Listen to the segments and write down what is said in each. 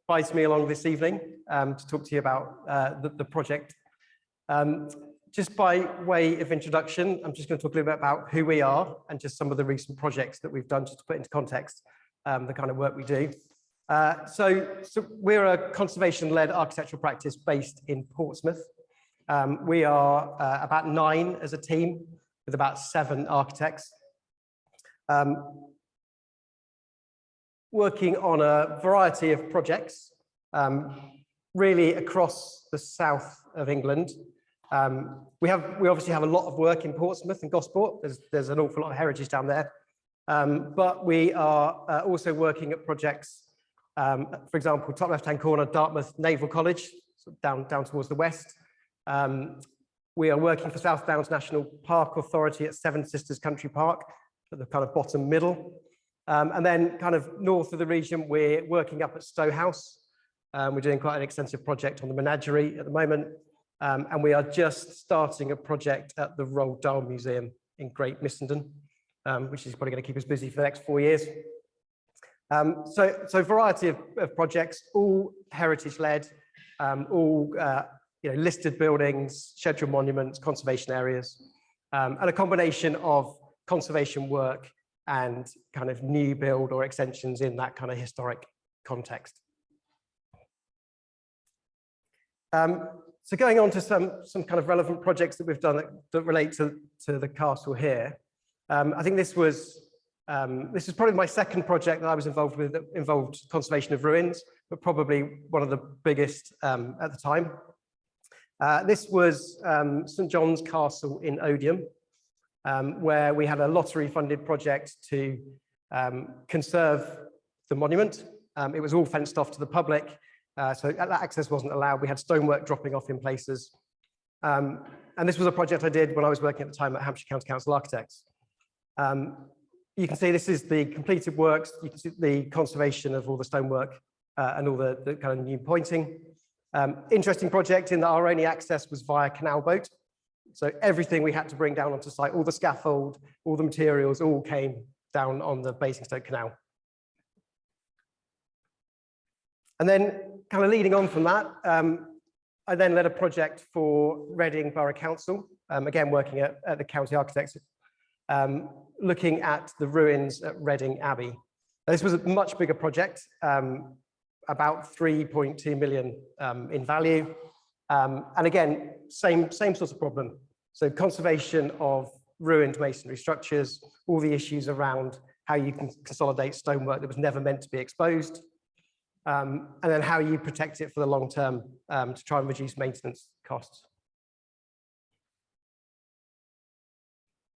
invited me along this evening to talk to you about the project. Just by way of introduction, I'm just going to talk a little bit about who we are and just some of the recent projects that we've done, just to put into context the kind of work we do. So we're a conservation-led architectural practice based in Portsmouth. We are about 9 as a team, with about 7 architects, working on a variety of projects, really across the south of England. We obviously have a lot of work in Portsmouth and Gosport. There's an awful lot of heritage down there, but we are also working at projects, for example, top left-hand corner, Dartmouth Naval College, down towards the west. We are working for South Downs National Park Authority at Seven Sisters Country Park, at the kind of bottom middle. And then kind of north of the region, we're working up at Stowe House. We're doing quite an extensive project on the menagerie at the moment. And we are just starting a project at the Roald Dahl Museum in Great Missenden, which is probably going to keep us busy for the next 4 years. So variety of projects, all heritage-led, all listed buildings, scheduled monuments, conservation areas, and a combination of conservation work and kind of new build or extensions in that kind of historic context. So going on to some kind of relevant projects that we've done that relate to the castle here. I think this is probably my second project that I was involved with that involved conservation of ruins, but probably one of the biggest at the time. This was St John's Castle in Odium, where we had a lottery-funded project to conserve the monument. It was all fenced off to the public, so that access wasn't allowed. We had stonework dropping off in places. And this was a project I did when I was working at the time at Hampshire County Council Architects. You can see this is the completed works. You can see the conservation of all the stonework and all the kind of new pointing. Interesting project in that our only access was via canal boat. So everything we had to bring down onto site, all the scaffold, all the materials, all came down on the Basingstoke Canal. And then kind of leading on from that, I then led a project for Reading Borough Council, again working at the County Architects, looking at the ruins at Reading Abbey. Now, this was a much bigger project, about 3.2 million in value. And again, same sort of problem. So conservation of ruined masonry structures, all the issues around how you can consolidate stonework that was never meant to be exposed, and then how you protect it for the long term to try and reduce maintenance costs.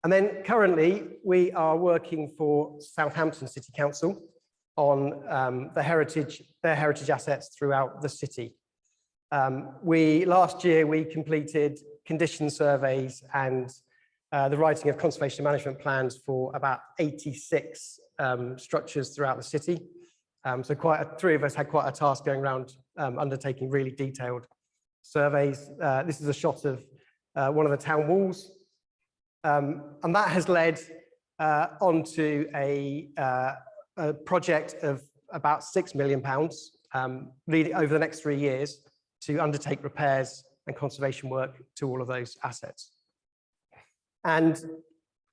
And then currently we are working for Southampton City Council on their heritage assets throughout the city. Last year we completed condition surveys and the writing of conservation management plans for about 86 structures throughout the city. So 3 of us had quite a task going around undertaking really detailed surveys. This is a shot of one of the town walls, and that has led onto a project of about £6 million leading over the next 3 years to undertake repairs and conservation work to all of those assets. And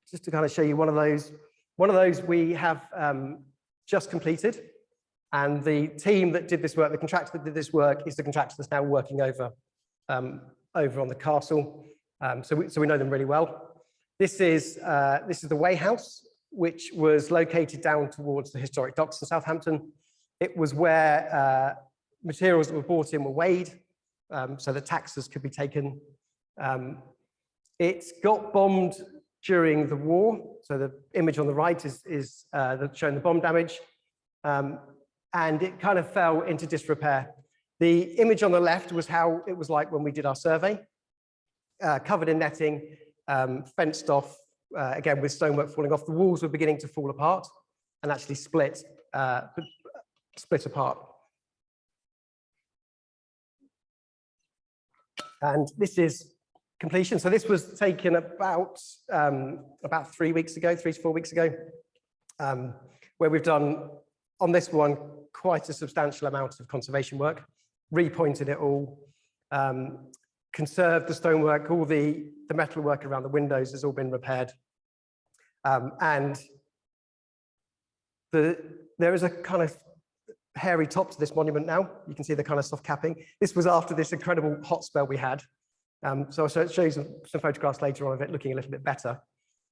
just to kind of show you one of those we have just completed, and the team that did this work, the contractor that did this work, is the contractor that's now working over on the castle. So we know them really well. This is the Way House, which was located down towards the historic docks in Southampton. It was where materials that were brought in were weighed, so that taxes could be taken. It got bombed during the war. So the image on the right is showing the bomb damage. And it kind of fell into disrepair. The image on the left was how it was like when we did our survey, covered in netting, fenced off, again with stonework falling off. The walls were beginning to fall apart and actually split apart. And this is completion. So this was taken about 3 weeks ago, 3 to 4 weeks ago, where we've done on this one quite a substantial amount of conservation work, repointed it all, conserved the stonework, all the metal work around the windows has all been repaired. And there is a kind of hairy top to this monument now. You can see the kind of soft capping. This was after this incredible hot spell we had. So I'll show you some photographs later on of it looking a little bit better.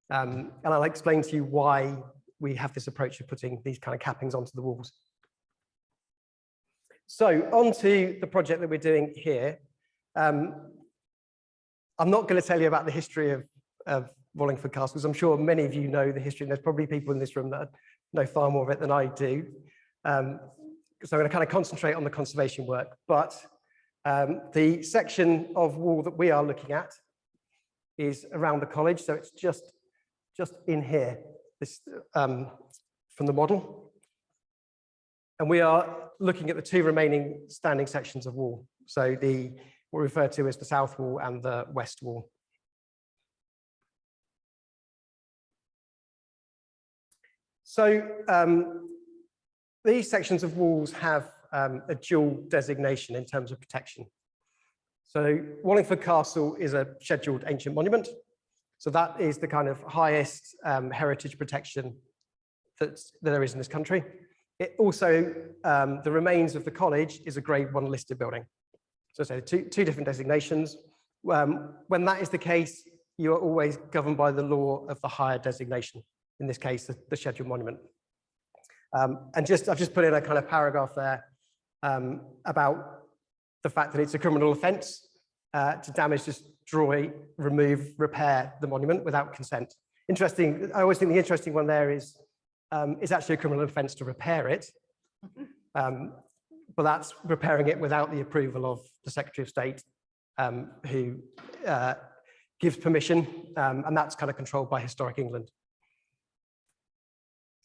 And I'll explain to you why we have this approach of putting these kind of cappings onto the walls. So onto the project that we're doing here. I'm not going to tell you about the history of Wallingford Castle, because I'm sure many of you know the history, and there's probably people in this room that know far more of it than I do. So I'm going to kind of concentrate on the conservation work, but the section of wall that we are looking at is around the college, so it's just in here, this from the model. And we are looking at the two remaining standing sections of wall, so what we refer to as the south wall and the west wall. So these sections of walls have a dual designation in terms of protection. So Wallingford Castle is a scheduled ancient monument. So that is the kind of highest heritage protection that there is in this country. It also, the remains of the college is a Grade 1 listed building. So two different designations. When that is the case, you are always governed by the law of the higher designation. In this case, the scheduled monument. And I've just put in a kind of paragraph there about the fact that it's a criminal offence to damage, destroy, remove, repair the monument without consent. Interesting, I always think the interesting one there is it's actually a criminal offence to repair it, but that's repairing it without the approval of the Secretary of State, who gives permission, and that's kind of controlled by Historic England.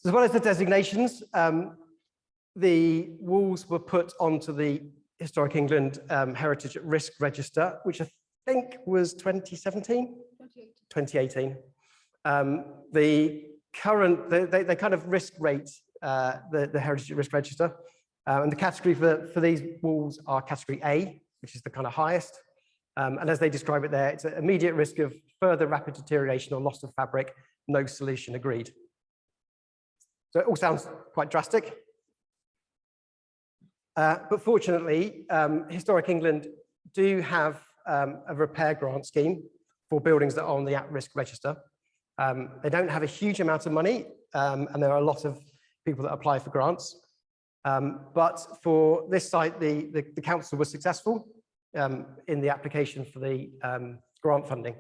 As well as the designations, the walls were put onto the Historic England Heritage at Risk Register, which I think was 2017? 2018. The current, they kind of risk rate the Heritage at Risk Register. And the category for these walls are category A, which is the kind of highest. And as they describe it there, it's an immediate risk of further rapid deterioration or loss of fabric, no solution agreed. So it all sounds quite drastic. But fortunately, Historic England do have a repair grant scheme for buildings that are on the at-risk register. They don't have a huge amount of money, and there are a lot of people that apply for grants. But for this site, the council was successful in the application for the grant funding.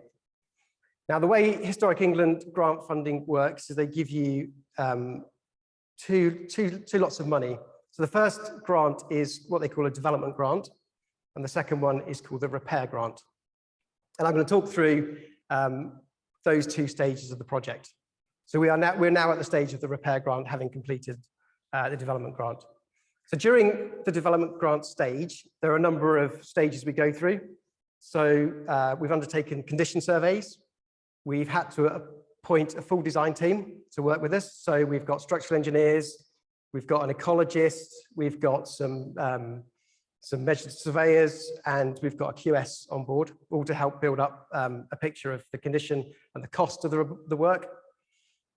Now, the way Historic England grant funding works is they give you two lots of money. So the first grant is what they call a development grant, and the second one is called the repair grant. And I'm going to talk through those two stages of the project. So we're now at the stage of the repair grant, having completed the development grant. So during the development grant stage, there are a number of stages we go through. So we've undertaken condition surveys. We've had to appoint a full design team to work with us. So we've got structural engineers, we've got an ecologist, we've got some measured surveyors, and we've got a QS on board, all to help build up a picture of the condition and the cost of the work.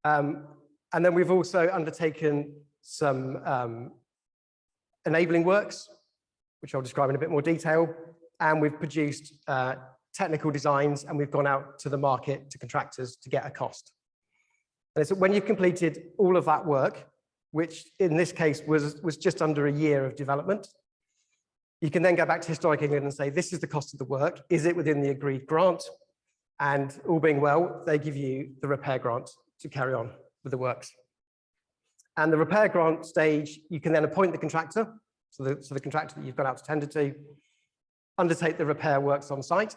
And then we've also undertaken some enabling works, which I'll describe in a bit more detail. And we've produced technical designs, and we've gone out to the market to contractors to get a cost. And so when you've completed all of that work, which in this case was just under a year of development, you can then go back to Historic England and say, this is the cost of the work. Is it within the agreed grant? And all being well, they give you the repair grant to carry on with the works. And the repair grant stage, you can then appoint the contractor, so the contractor that you've gone out to tender to, undertake the repair works on site,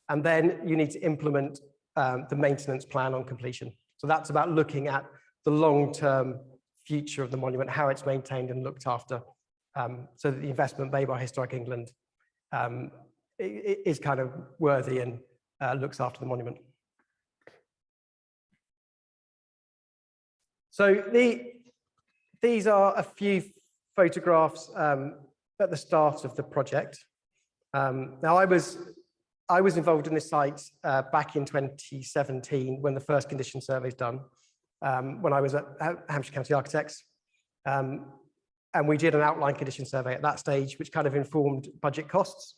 and then you need to implement the maintenance plan on completion. So that's about looking at the long-term future of the monument, how it's maintained and looked after, so that the investment made by Historic England is kind of worthy and looks after the monument. So these are a few photographs at the start of the project. Now, I was involved in this site back in 2017 when the first condition survey was done, when I was at Hampshire County Architects. And we did an outline condition survey at that stage, which kind of informed budget costs.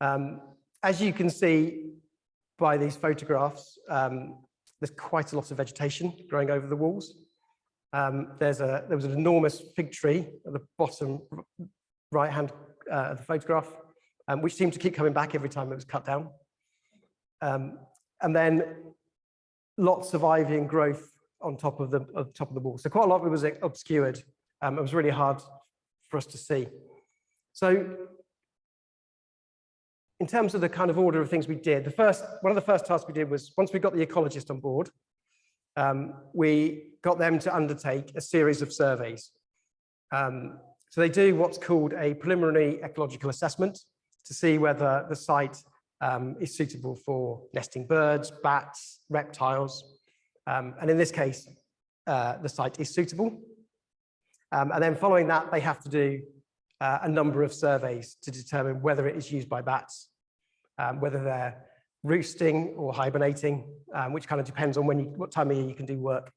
As you can see by these photographs, there's quite a lot of vegetation growing over the walls. There was an enormous fig tree at the bottom right-hand of the photograph, which seemed to keep coming back every time it was cut down. And then lots of ivy and growth on top of the wall. So quite a lot of it was obscured. It was really hard for us to see. So in terms of the kind of order of things we did, one of the first tasks we did was, once we got the ecologist on board, we got them to undertake a series of surveys. So they do what's called a preliminary ecological assessment to see whether the site is suitable for nesting birds, bats, reptiles. And in this case, the site is suitable. And then following that, they have to do a number of surveys to determine whether it is used by bats, whether they're roosting or hibernating, which kind of depends on what time of year you can do work.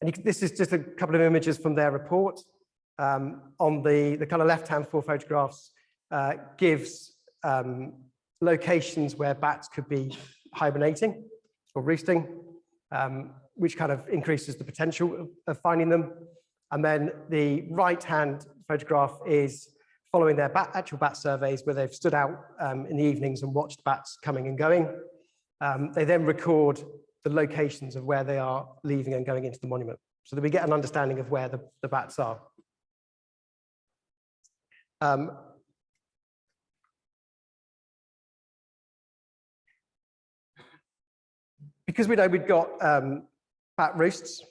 And this is just a couple of images from their report. On the kind of left-hand 4 photographs gives locations where bats could be hibernating or roosting, which kind of increases the potential of finding them. And then the right-hand photograph is following their actual bat surveys, where they've stood out in the evenings and watched bats coming and going. They then record the locations of where they are leaving and going into the monument, so that we get an understanding of where the bats are. Because we know we'd got bat roosts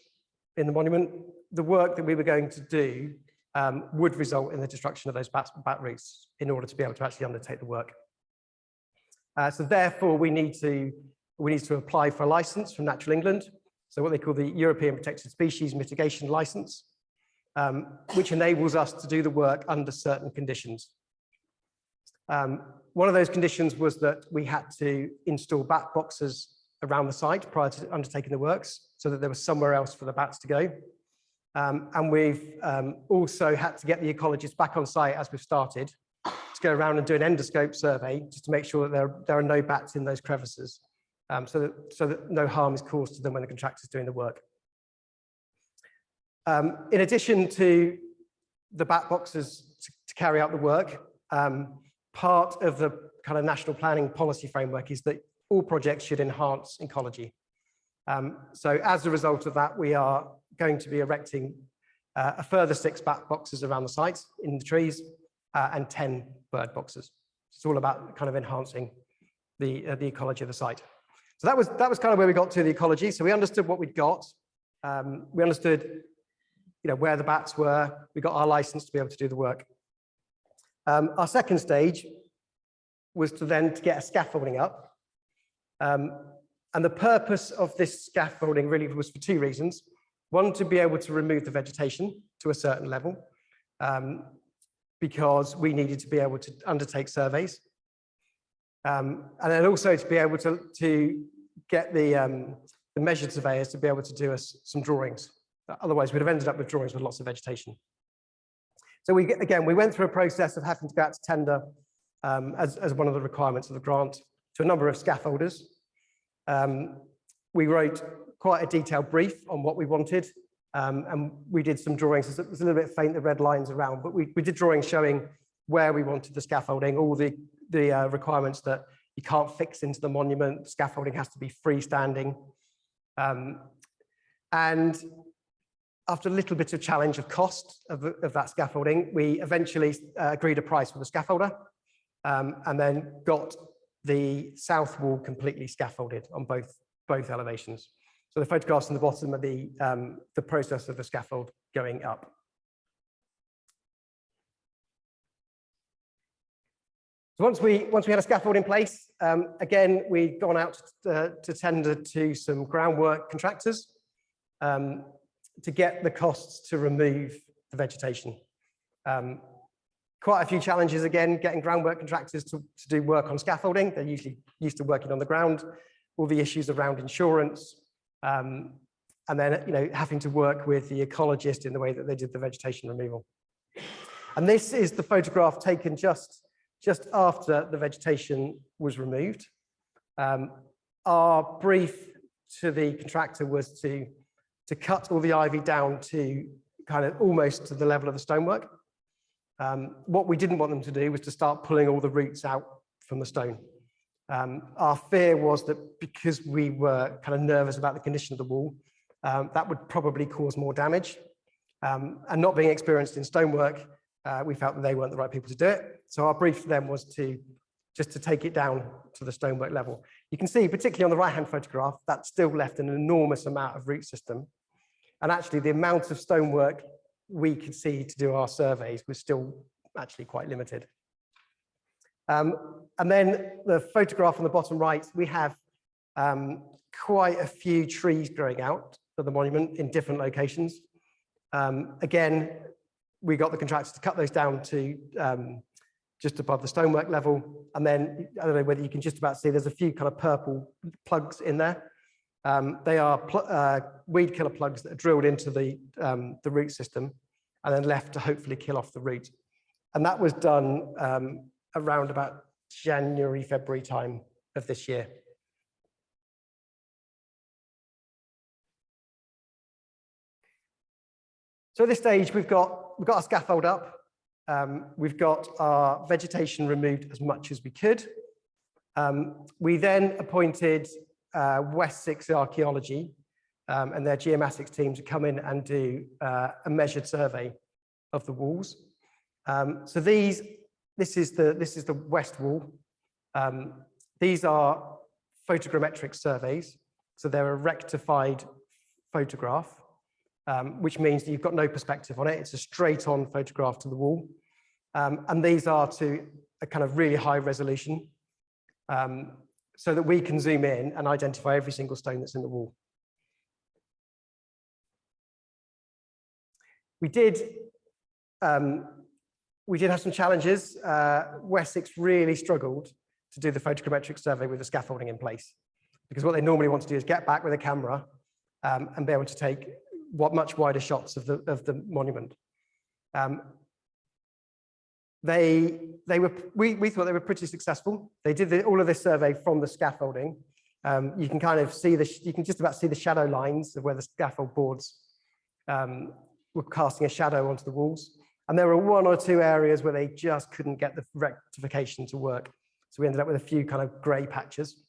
in the monument, the work that we were going to do would result in the destruction of those bat roosts in order to be able to actually undertake the work. So therefore, we need to apply for a license from Natural England, so what they call the European Protected Species Mitigation License, which enables us to do the work under certain conditions. One of those conditions was that we had to install bat boxes around the site prior to undertaking the works, so that there was somewhere else for the bats to go. And we've also had to get the ecologists back on site as we've started to go around and do an endoscope survey just to make sure that there are no bats in those crevices, so that no harm is caused to them when the contractor's doing the work. In addition to the bat boxes to carry out the work, part of the kind of national planning policy framework is that all projects should enhance ecology. So as a result of that, we are going to be erecting a further 6 bat boxes around the site in the trees and 10 bird boxes. It's all about kind of enhancing the ecology of the site. So that was kind of where we got to the ecology. So we understood what we'd got. We understood, where the bats were. We got our license to be able to do the work. Our second stage was to get a scaffolding up. And the purpose of this scaffolding really was for 2 reasons. One, to be able to remove the vegetation to a certain level, because we needed to be able to undertake surveys. And then also to be able to get the measured surveyors to be able to do us some drawings. Otherwise, we'd have ended up with drawings with lots of vegetation. So we went through a process of having to go out to tender as one of the requirements of the grant to a number of scaffolders. We wrote quite a detailed brief on what we wanted, and we did some drawings. It was a little bit faint, the red lines around, but we did drawings showing where we wanted the scaffolding, all the requirements that you can't fix into the monument, scaffolding has to be freestanding. And after a little bit of challenge of cost of that scaffolding, we eventually agreed a price for the scaffolder, and then got the south wall completely scaffolded on both elevations. So the photographs on the bottom are the process of the scaffold going up. So once we had a scaffold in place, again, we'd gone out to tender to some groundwork contractors to get the costs to remove the vegetation. Quite a few challenges again, getting groundwork contractors to do work on scaffolding. They're usually used to working on the ground. All the issues around insurance, and then having to work with the ecologist in the way that they did the vegetation removal. And this is the photograph taken just after the vegetation was removed. Our brief to the contractor was to cut all the ivy down to kind of almost to the level of the stonework. What we didn't want them to do was to start pulling all the roots out from the stone. Our fear was that because we were kind of nervous about the condition of the wall, that would probably cause more damage. And not being experienced in stonework, we felt that they weren't the right people to do it. So our brief to them was just to take it down to the stonework level. You can see, particularly on the right-hand photograph, that still left an enormous amount of root system. And actually the amount of stonework we could see to do our surveys was still actually quite limited. And then the photograph on the bottom right, we have quite a few trees growing out of the monument in different locations. Again, we got the contractors to cut those down to just above the stonework level. And then, I don't know whether you can just about see, there's a few kind of purple plugs in there. They are weed killer plugs that are drilled into the root system and then left to hopefully kill off the root. And that was done around about January, February time of this year. So at this stage, we've got our scaffold up. We've got our vegetation removed as much as we could. We then appointed Wessex Archaeology and their geomatics team to come in and do a measured survey of the walls. So this is the west wall. These are photogrammetric surveys, so they're a rectified photograph, which means that you've got no perspective on it. It's a straight-on photograph to the wall, and these are to a kind of really high resolution, so that we can zoom in and identify every single stone that's in the wall. We did have some challenges. Wessex really struggled to do the photogrammetric survey with the scaffolding in place, because what they normally want to do is get back with a camera and be able to take much wider shots of the monument. We thought they were pretty successful. They did all of this survey from the scaffolding. You can kind of see you can just about see the shadow lines of where the scaffold boards were casting a shadow onto the walls. And there were one or two areas where they just couldn't get the rectification to work. So we ended up with a few kind of grey patches.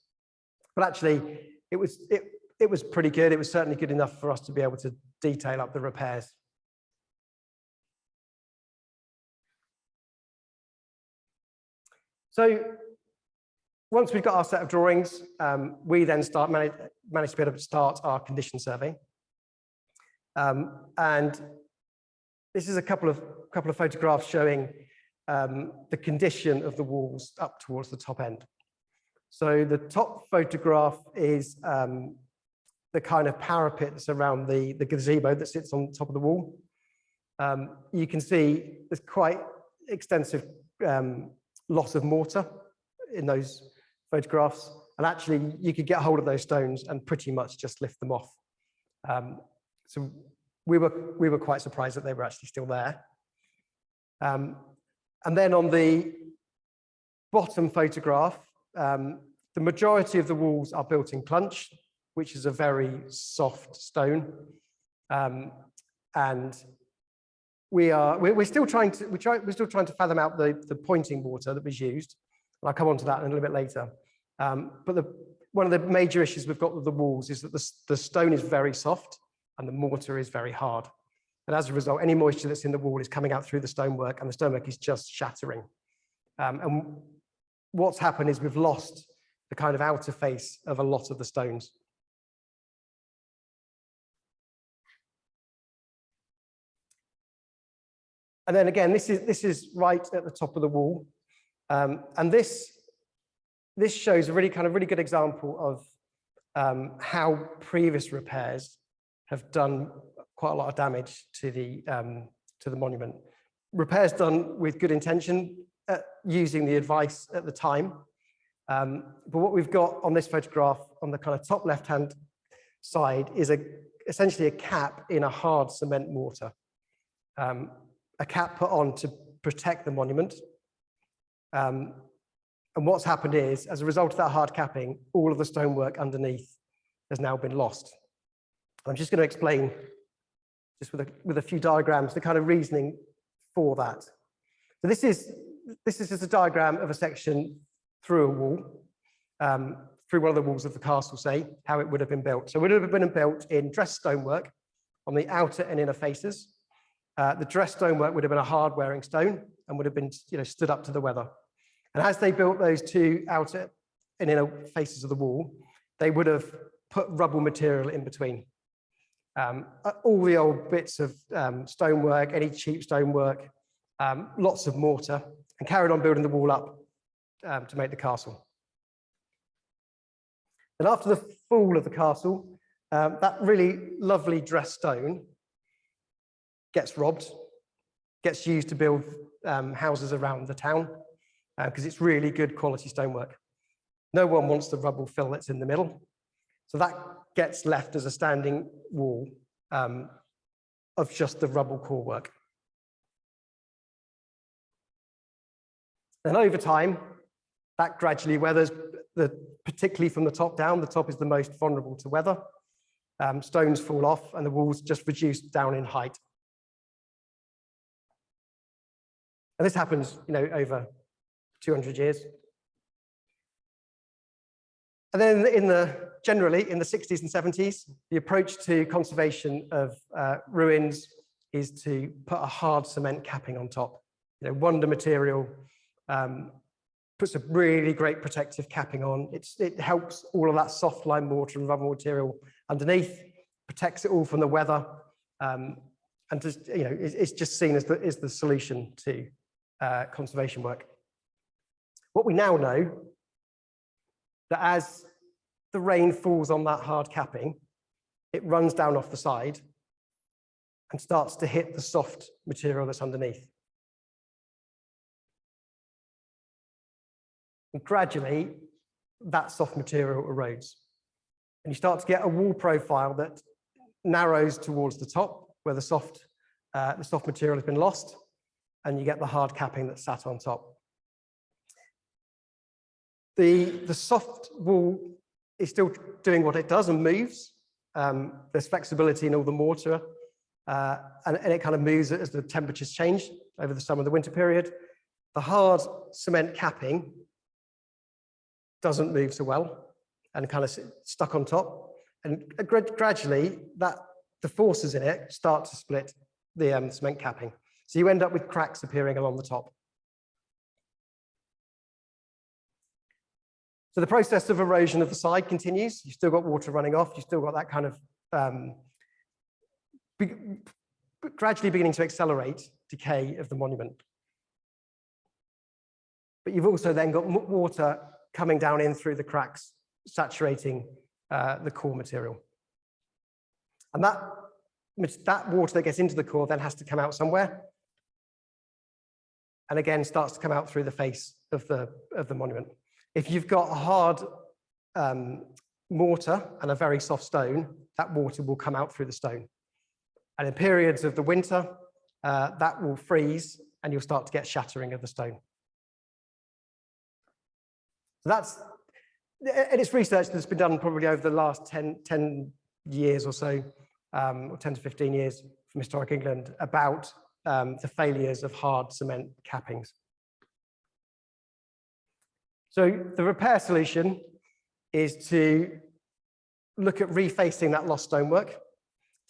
But actually, it was pretty good. It was certainly good enough for us to be able to detail up the repairs. So once we've got our set of drawings, we then managed to be able to start our condition survey. And this is a couple of photographs showing the condition of the walls up towards the top end. So the top photograph is the kind of parapet that's around the gazebo that sits on top of the wall. You can see there's quite extensive loss of mortar in those photographs. And actually, you could get hold of those stones and pretty much just lift them off. So we were quite surprised that they were actually still there. And then on the bottom photograph, the majority of the walls are built in clunch, which is a very soft stone. And we're still trying to fathom out the pointing mortar that was used. And I'll come on to that in a little bit later. But one of the major issues we've got with the walls is that the stone is very soft and the mortar is very hard. And as a result, any moisture that's in the wall is coming out through the stonework, and the stonework is just shattering. And what's happened is we've lost the kind of outer face of a lot of the stones. And then again, this is right at the top of the wall. And this shows a really good example of how previous repairs have done quite a lot of damage to the monument. repairs done with good intention, using the advice at the time. But what we've got on this photograph on the kind of top left-hand side is essentially a cap in a hard cement mortar. A cap put on to protect the monument. And what's happened is, as a result of that hard capping, all of the stonework underneath has now been lost. I'm just going to explain, just with a few diagrams, the kind of reasoning for that. So this is just a diagram of a section through a wall, through one of the walls of the castle, say, how it would have been built. So it would have been built in dressed stonework on the outer and inner faces. The dressed stonework would have been a hard-wearing stone and would have been, stood up to the weather. And as they built those two outer and inner faces of the wall, they would have put rubble material in between. All the old bits of stonework, any cheap stonework, lots of mortar, and carried on building the wall up to make the castle. And after the fall of the castle, that really lovely dressed stone gets robbed, gets used to build houses around the town, because it's really good quality stonework. No one wants the rubble fill that's in the middle. So that gets left as a standing wall of just the rubble core work. And over time, that gradually weathers, particularly from the top down. The top is the most vulnerable to weather. Stones fall off and the walls just reduce down in height. And this happens, over 200 years. And then generally in the 60s and 70s, the approach to conservation of ruins is to put a hard cement capping on top. Wonder material, puts a really great protective capping on. It helps all of that soft lime mortar and rubble material underneath, protects it all from the weather, and just, it's just seen as the solution to conservation work. What we now know, that as the rain falls on that hard capping, it runs down off the side and starts to hit the soft material that's underneath. And gradually, that soft material erodes. And you start to get a wall profile that narrows towards the top, where the soft material has been lost, and you get the hard capping that's sat on top. The soft wall is still doing what it does and moves. There's flexibility in all the mortar, and it kind of moves as the temperatures change over the summer and the winter period. The hard cement capping doesn't move so well and kind of stuck on top. And gradually, the forces in it start to split the cement capping. So you end up with cracks appearing along the top. So the process of erosion of the side continues. You've still got water running off. You've still got that kind of gradually beginning to accelerate decay of the monument. But you've also then got water coming down in through the cracks, saturating the core material. And that water that gets into the core then has to come out somewhere. And again, starts to come out through the face of the monument. If you've got a hard mortar and a very soft stone, that water will come out through the stone. And in periods of the winter, that will freeze and you'll start to get shattering of the stone. So and it's research that's been done probably over the last 10 years or so, or 10 to 15 years from Historic England, about the failures of hard cement cappings. So the repair solution is to look at refacing that lost stonework,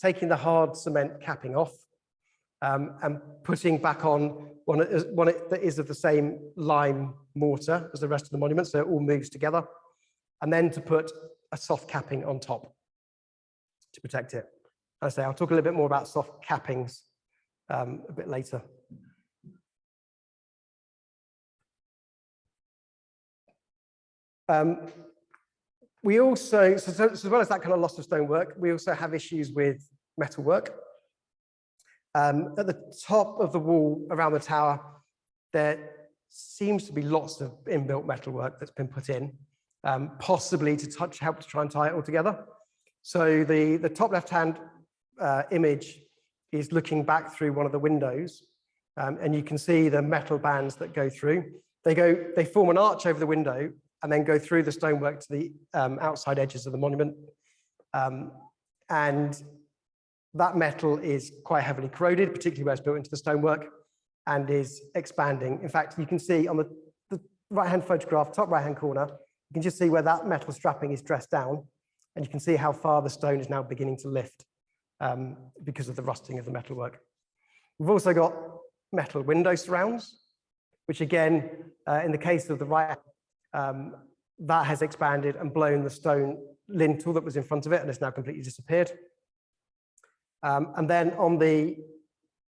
taking the hard cement capping off, and putting back on one that is of the same lime mortar as the rest of the monument, so it all moves together, and then to put a soft capping on top to protect it. As I say, I'll talk a little bit more about soft cappings a bit later. We also, so as well as that kind of loss of stonework, we also have issues with metalwork. At the top of the wall around the tower, there seems to be lots of inbuilt metalwork that's been put in, possibly to help to try and tie it all together. So the top left-hand image is looking back through one of the windows, and you can see the metal bands that go through. They form an arch over the window and then go through the stonework to the outside edges of the monument. And that metal is quite heavily corroded, particularly where it's built into the stonework, and is expanding. In fact, you can see on the right-hand photograph, top right-hand corner, you can just see where that metal strapping is dressed down, and you can see how far the stone is now beginning to lift because of the rusting of the metalwork. We've also got metal window surrounds, which again, in the case of the right, that has expanded and blown the stone lintel that was in front of it, and it's now completely disappeared. And then on the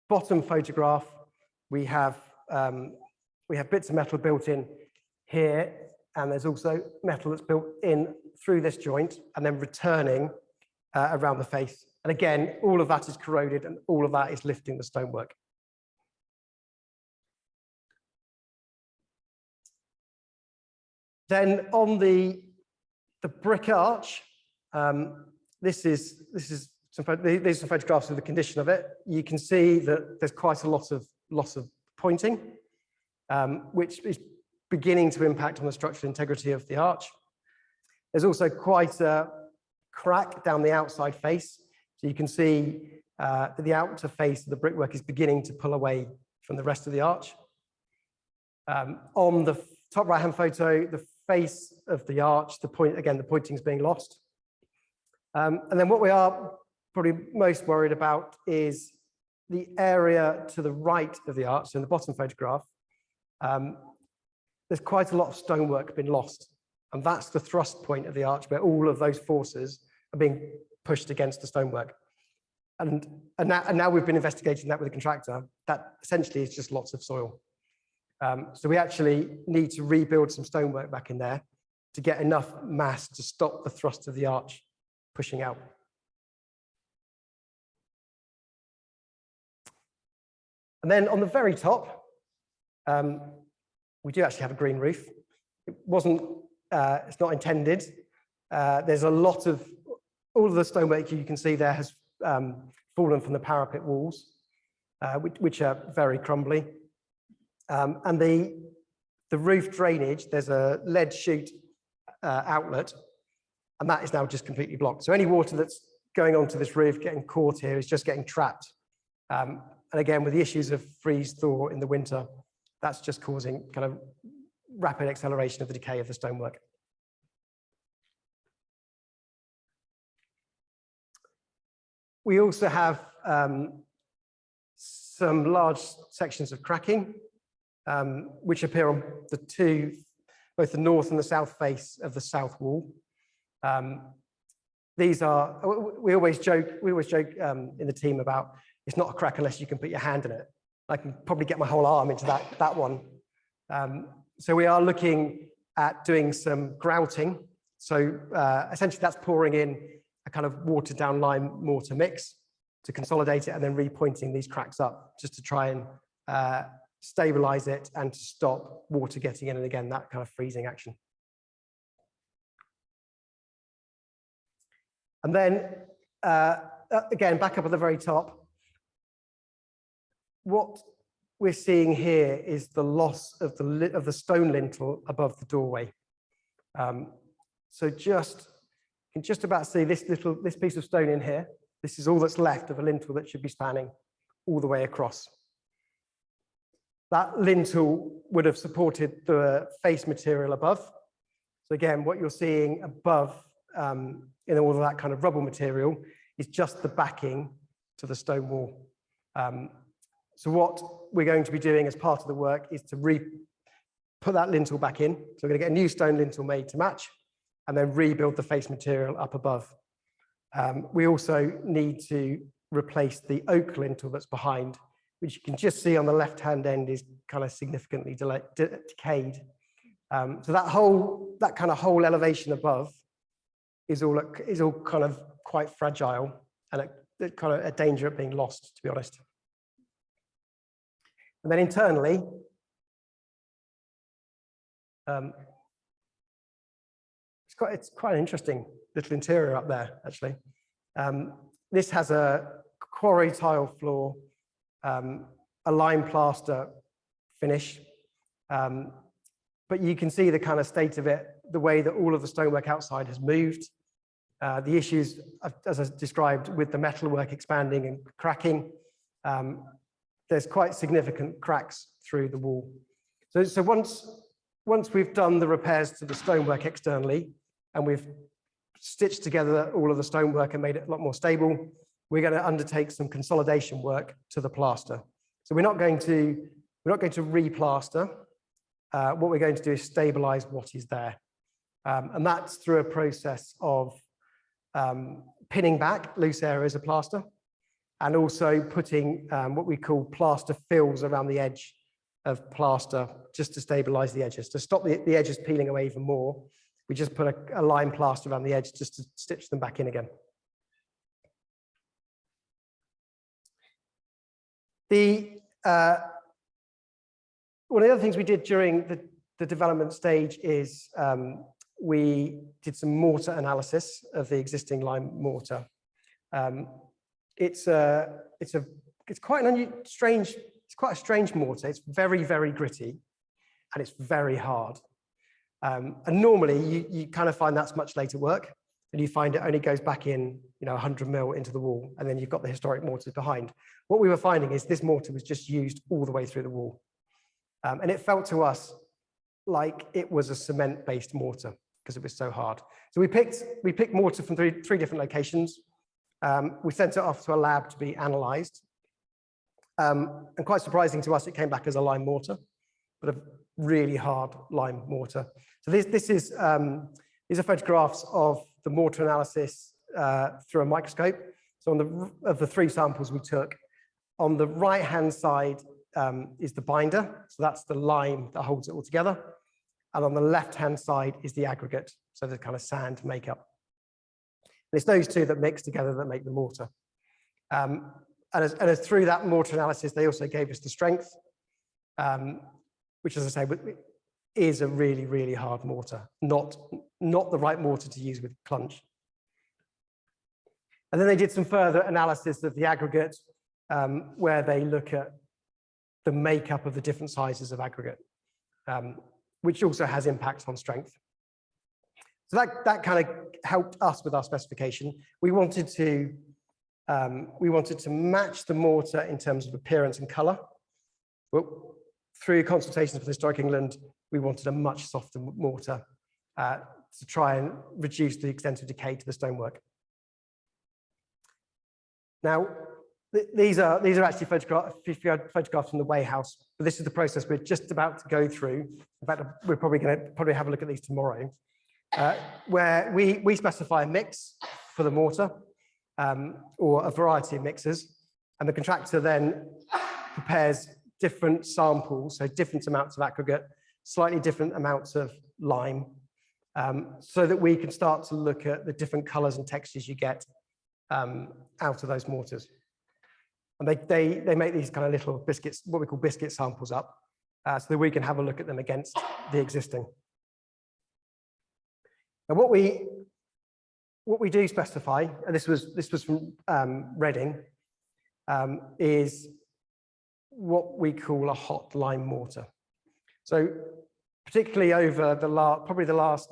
bottom photograph, we have bits of metal built in here, and there's also metal that's built in through this joint and then returning around the face. And again, all of that is corroded, and all of that is lifting the stonework. Then on the brick arch, these are some photographs of the condition of it. You can see that there's quite a lot of loss of pointing, which is beginning to impact on the structural integrity of the arch. There's also quite a crack down the outside face. So you can see that the outer face of the brickwork is beginning to pull away from the rest of the arch. On the top right-hand photo, the face of the arch, the pointing is being lost. And then what we are probably most worried about is the area to the right of the arch. So in the bottom photograph, there's quite a lot of stonework been lost. And that's the thrust point of the arch where all of those forces are being pushed against the stonework. And now we've been investigating that with a contractor. That essentially is just lots of soil. So we actually need to rebuild some stonework back in there to get enough mass to stop the thrust of the arch pushing out. And then on the very top, we do actually have a green roof. It wasn't, it's not intended. There's a lot of, all of the stonework you can see there has fallen from the parapet walls, which are very crumbly. And the roof drainage, there's a lead chute outlet, and that is now just completely blocked. So any water that's going onto this roof, getting caught here, is just getting trapped. And again, with the issues of freeze thaw in the winter, that's just causing kind of rapid acceleration of the decay of the stonework. We also have some large sections of cracking, which appear on both the north and the south face of the south wall. These are, we always joke in the team about, it's not a crack unless you can put your hand in it. I can probably get my whole arm into that one. So we are looking at doing some grouting. So essentially that's pouring in a kind of watered down lime mortar mix to consolidate it and then repointing these cracks up just to try and stabilize it and to stop water getting in, and again, that kind of freezing action. And then again, back up at the very top, what we're seeing here is the loss of the stone lintel above the doorway. So you can just about see this piece of stone in here. This is all that's left of a lintel that should be spanning all the way across. That lintel would have supported the face material above. So again, what you're seeing above in all of that kind of rubble material is just the backing to the stone wall. So what we're going to be doing as part of the work is to put that lintel back in. So we're going to get a new stone lintel made to match and then rebuild the face material up above. We also need to replace the oak lintel that's behind, which you can just see on the left-hand end is kind of significantly decayed. So that kind of whole elevation above is all kind of quite fragile and kind of a danger of being lost, to be honest. And then internally, it's quite an interesting little interior up there, actually. This has a quarry tile floor, a lime plaster finish, but you can see the kind of state of it, the way that all of the stonework outside has moved, the issues, as I described, with the metalwork expanding and cracking. There's quite significant cracks through the wall. So once we've done the repairs to the stonework externally, and we've stitched together all of the stonework and made it a lot more stable, we're going to undertake some consolidation work to the plaster. So we're not going to replaster. What we're going to do is stabilize what is there. And that's through a process of pinning back loose areas of plaster, and also putting what we call plaster fills around the edge of plaster, just to stabilize the edges. To stop the edges peeling away even more, we just put a lime plaster around the edge just to stitch them back in again. One of the other things we did during the development stage is we did some mortar analysis of the existing lime mortar. It's quite a strange mortar. It's very, very gritty, and it's very hard. And normally you kind of find that's much later work, and you find it only goes back in 100 mil into the wall, and then you've got the historic mortars behind. What we were finding is this mortar was just used all the way through the wall, and it felt to us like it was a cement-based mortar because it was so hard. So we picked mortar from three different locations. We sent it off to a lab to be analysed, and quite surprising to us, it came back as a lime mortar, but a really hard lime mortar. So these are photographs of the mortar analysis through a microscope. So of the three samples we took, on the right-hand side is the binder. So that's the lime that holds it all together. And on the left-hand side is the aggregate. So the kind of sand makeup. And it's those two that mix together that make the mortar. And as through that mortar analysis, they also gave us the strength, which, as I say, is a really, really hard mortar, not the right mortar to use with clunch. And then they did some further analysis of the aggregate, where they look at the makeup of the different sizes of aggregate, which also has impact on strength. So that kind of helped us with our specification. We wanted to match the mortar in terms of appearance and colour. Well, through consultations with Historic England, we wanted a much softer mortar to try and reduce the extent of decay to the stonework. Now, these are actually photographs from the Way House, but this is the process we're just about to go through. In fact, we're probably going to have a look at these tomorrow, where we specify a mix for the mortar, or a variety of mixes, and the contractor then prepares different samples, so different amounts of aggregate, slightly different amounts of lime, so that we can start to look at the different colours and textures you get out of those mortars. And they make these kind of little biscuits, what we call biscuit samples up, so that we can have a look at them against the existing. And what we do specify, and this was from Reading, is what we call a hot lime mortar. So particularly over probably the last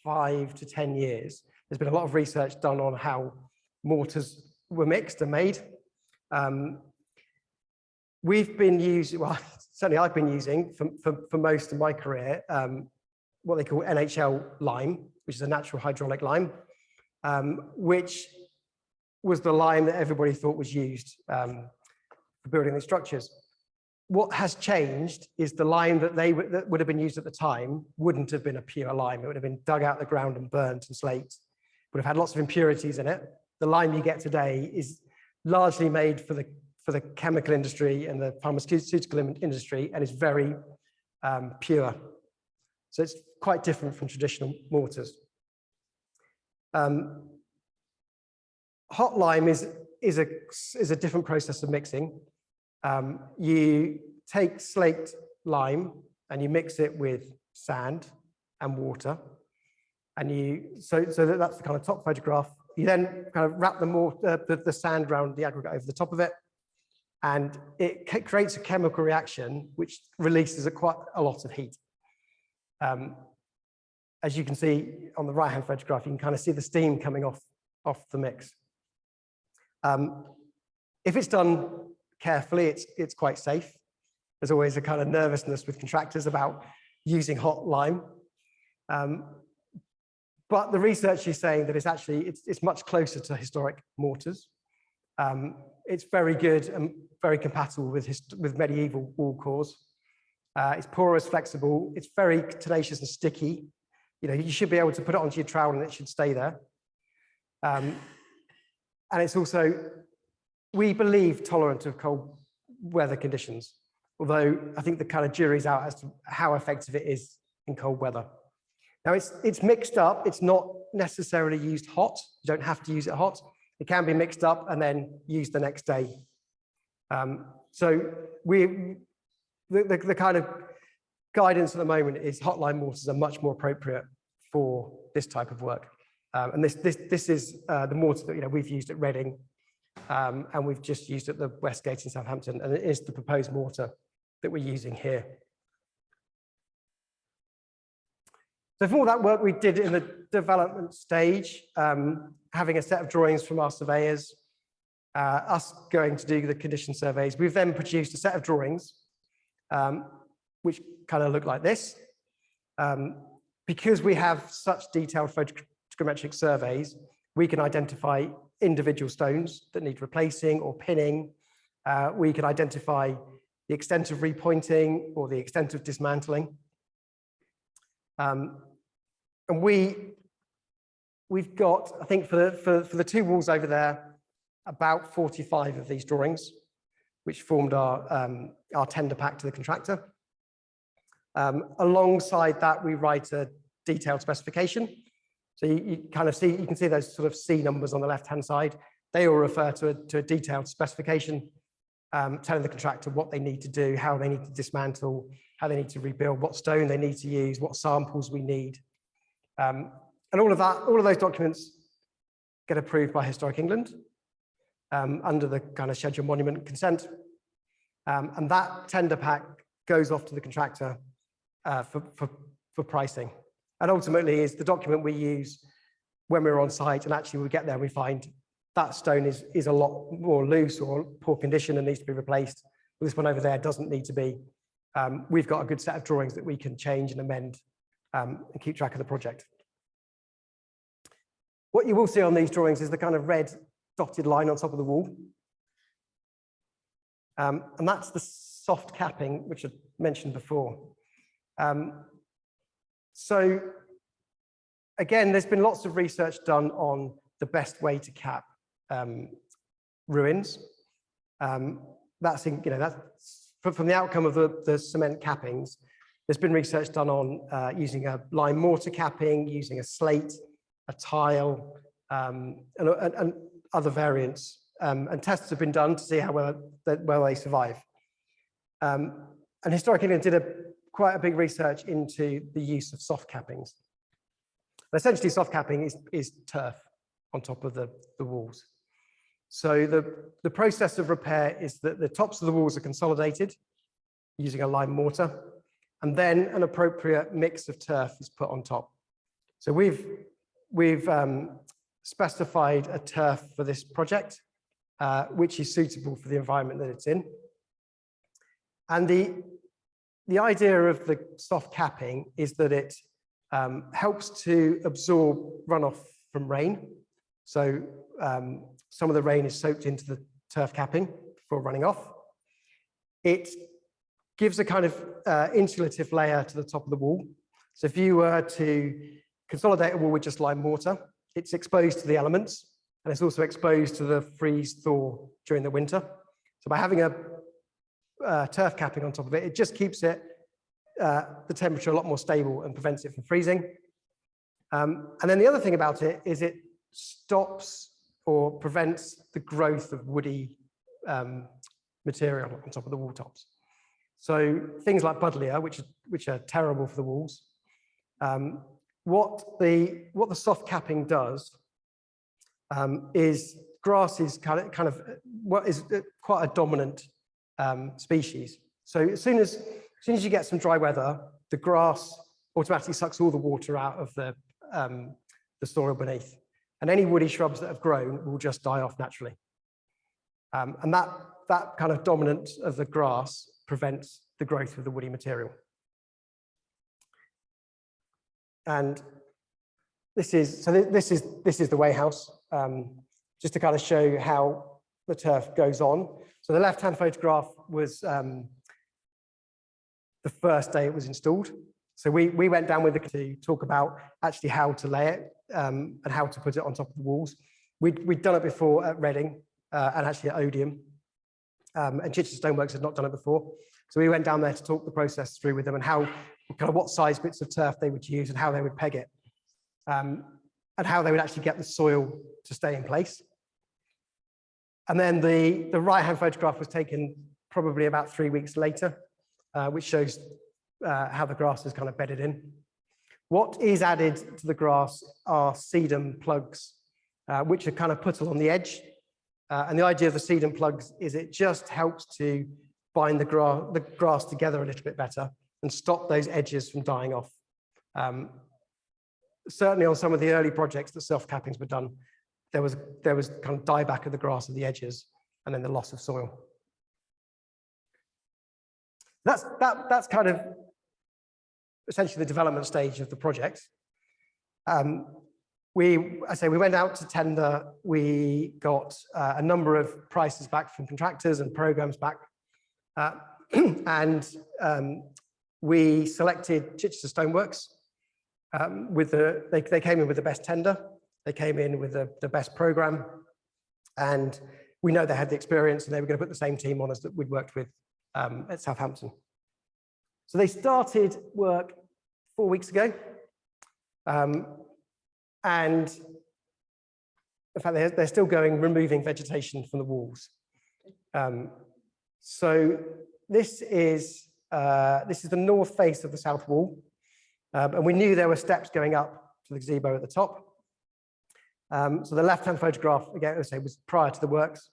5 to 10 years, there's been a lot of research done on how mortars were mixed and made. We've been using, well, certainly I've been using for most of my career, what they call NHL lime, which is a natural hydraulic lime, which was the lime that everybody thought was used for building these structures. What has changed is the lime that would have been used at the time wouldn't have been a pure lime. It would have been dug out of the ground and burnt and slaked. Would have had lots of impurities in it. The lime you get today is largely made for the chemical industry and the pharmaceutical industry, and is very pure. So it's quite different from traditional mortars. Hot lime is a different process of mixing. You take slaked lime and you mix it with sand and water, and so that's the kind of top photograph. You then kind of wrap the sand around the aggregate over the top of it, and it creates a chemical reaction which releases quite a lot of heat. As you can see on the right-hand photograph, you can kind of see the steam coming off the mix. If it's done carefully, it's quite safe. There's always a kind of nervousness with contractors about using hot lime. But the research is saying that it's much closer to historic mortars. It's very good and very compatible with medieval wall cores. It's porous, flexible. It's very tenacious and sticky. You should be able to put it onto your trowel and it should stay there. And it's also, we believe, tolerant of cold weather conditions, although I think the kind of jury's out as to how effective it is in cold weather. Now it's mixed up. It's not necessarily used hot. You don't have to use it hot. It can be mixed up and then used the next day. So the kind of guidance at the moment is hot lime mortars are much more appropriate for this type of work. And this is the mortar that we've used at Reading, and we've just used at the Westgate in Southampton, and it is the proposed mortar that we're using here. So for all that work we did in the development stage, having a set of drawings from our surveyors, us going to do the condition surveys, we've then produced a set of drawings which kind of look like this. Because we have such detailed photogrammetric surveys, we can identify individual stones that need replacing or pinning. We can identify the extent of repointing or the extent of dismantling. And we've got, I think for the two walls over there, about 45 of these drawings, which formed our tender pack to the contractor. Alongside that, we write a detailed specification. So you can see those sort of C numbers on the left-hand side. They all refer to a detailed specification, telling the contractor what they need to do, how they need to dismantle, how they need to rebuild, what stone they need to use, what samples we need. And all of those documents get approved by Historic England under the kind of scheduled monument consent. And that tender pack goes off to the contractor for pricing. And ultimately is the document we use when we're on site, and actually we get there and we find that stone is a lot more loose or poor condition and needs to be replaced. Well, this one over there doesn't need to be. We've got a good set of drawings that we can change and amend and keep track of the project. What you will see on these drawings is the kind of red dotted line on top of the wall. And that's the soft capping, which I mentioned before. So again, there's been lots of research done on the best way to cap ruins. That's from the outcome of the cement cappings. There's been research done on using a lime mortar capping, using a slate, a tile, and other variants. And tests have been done to see how well they survive. And Historic England did quite a big research into the use of soft cappings. And essentially, soft capping is turf on top of the walls. So the process of repair is that the tops of the walls are consolidated using a lime mortar, and then an appropriate mix of turf is put on top. So we've specified a turf for this project, which is suitable for the environment that it's in. And the idea of the soft capping is that it helps to absorb runoff from rain. So some of the rain is soaked into the turf capping before running off. It gives a kind of insulative layer to the top of the wall. So if you were to consolidate a wall with just lime mortar, it's exposed to the elements, and it's also exposed to the freeze-thaw during the winter. So by having a turf capping on top of it, it just keeps it the temperature a lot more stable and prevents it from freezing. And then the other thing about it is it stops or prevents the growth of woody material on top of the wall tops. So things like buddleia, which are terrible for the walls. What the soft capping does is grass is kind of what is quite a dominant species. So as soon as you get some dry weather, the grass automatically sucks all the water out of the soil beneath, and any woody shrubs that have grown will just die off naturally. And that kind of dominance of the grass prevents the growth of the woody material. And this is the weigh house, just to kind of show how the turf goes on. So the left-hand photograph was the first day it was installed. So we went down with to talk about actually how to lay it and how to put it on top of the walls. We'd done it before at Reading and actually at Odium, and Chichester Stoneworks had not done it before. So we went down there to talk the process through with them and how kind of what size bits of turf they would use and how they would peg it, and how they would actually get the soil to stay in place. And then the right-hand photograph was taken probably about 3 weeks later, which shows how the grass is kind of bedded in. What is added to the grass are sedum plugs, which are kind of put along the edge. And the idea of the sedum plugs is it just helps to bind the grass together a little bit better and stop those edges from dying off. Certainly on some of the early projects that self-cappings were done, there was kind of dieback of the grass at the edges and then the loss of soil. That's kind of essentially the development stage of the project. We went out to tender. We got a number of prices back from contractors and programs back, and we selected Chichester Stoneworks. They came in with the best tender. They came in with the best program, and we know they had the experience, and they were going to put the same team on us that we'd worked with at Southampton. So they started work 4 weeks ago, and in fact, they're still removing vegetation from the walls. So this is the north face of the south wall, and we knew there were steps going up to the gazebo at the top. So the left-hand photograph, again, was prior to the works,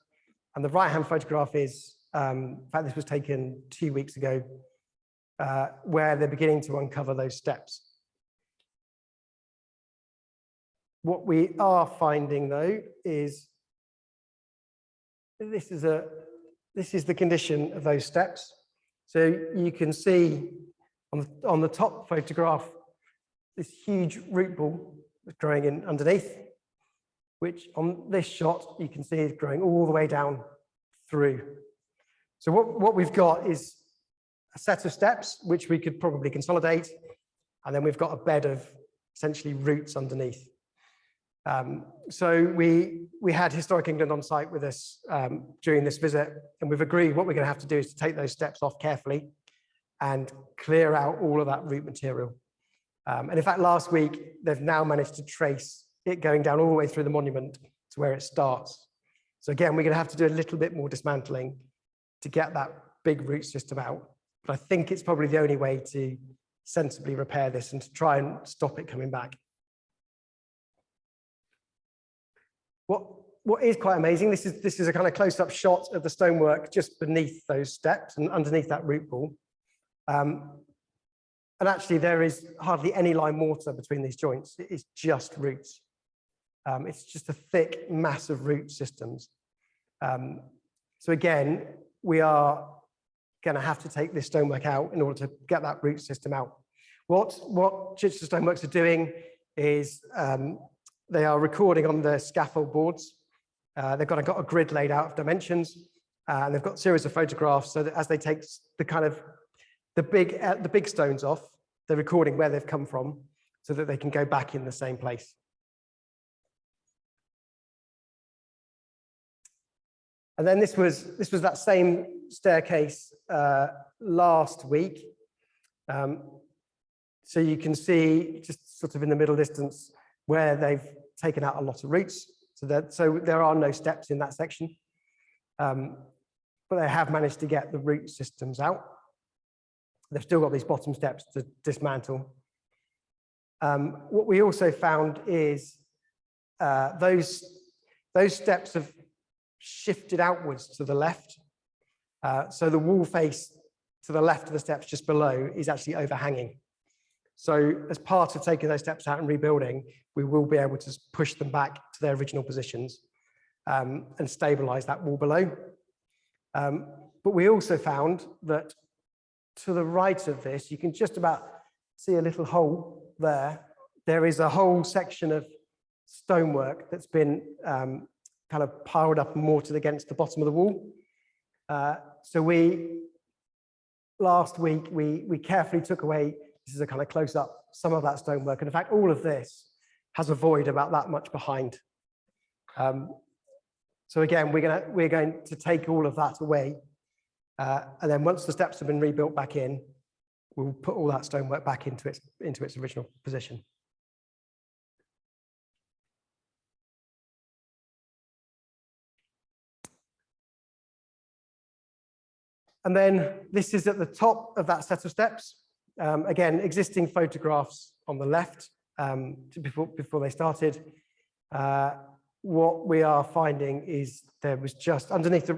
and the right-hand photograph is, in fact, this was taken 2 weeks ago, where they're beginning to uncover those steps. What we are finding, though, is this is the condition of those steps. So you can see on the top photograph this huge root ball that's growing in underneath, which on this shot you can see is growing all the way down through. So what we've got is a set of steps which we could probably consolidate, and then we've got a bed of essentially roots underneath. So we had Historic England on site with us during this visit, and we've agreed what we're going to have to do is to take those steps off carefully and clear out all of that root material. And in fact, last week, they've now managed to trace it going down all the way through the monument to where it starts. So again, we're going to have to do a little bit more dismantling to get that big root system out. But I think it's probably the only way to sensibly repair this and to try and stop it coming back. What is quite amazing, this is a kind of close-up shot of the stonework just beneath those steps and underneath that root ball. And actually there is hardly any lime mortar between these joints. It is just roots. It's just a thick mass of root systems. So again, we are going to have to take this stonework out in order to get that root system out. What Chichester Stoneworks are doing is they are recording on the scaffold boards. They've got a grid laid out of dimensions, and they've got a series of photographs so that as they take the big stones off, they're recording where they've come from so that they can go back in the same place. And then this was that same staircase last week. So you can see just sort of in the middle distance where they've taken out a lot of roots. So there are no steps in that section, but they have managed to get the root systems out. They've still got these bottom steps to dismantle. What we also found is those steps have shifted outwards to the left. So the wall face to the left of the steps just below is actually overhanging. So as part of taking those steps out and rebuilding, we will be able to push them back to their original positions and stabilize that wall below. But we also found that to the right of this, you can just about see a little hole there. There is a whole section of stonework that's been kind of piled up and mortared against the bottom of the wall. So last week, we carefully took away, this is a kind of close up, some of that stonework. And in fact, all of this has a void about that much behind. So again, we're going to take all of that away. And then once the steps have been rebuilt back in, we'll put all that stonework back into its original position. And then this is at the top of that set of steps. Again, existing photographs on the left before they started. What we are finding is there was just underneath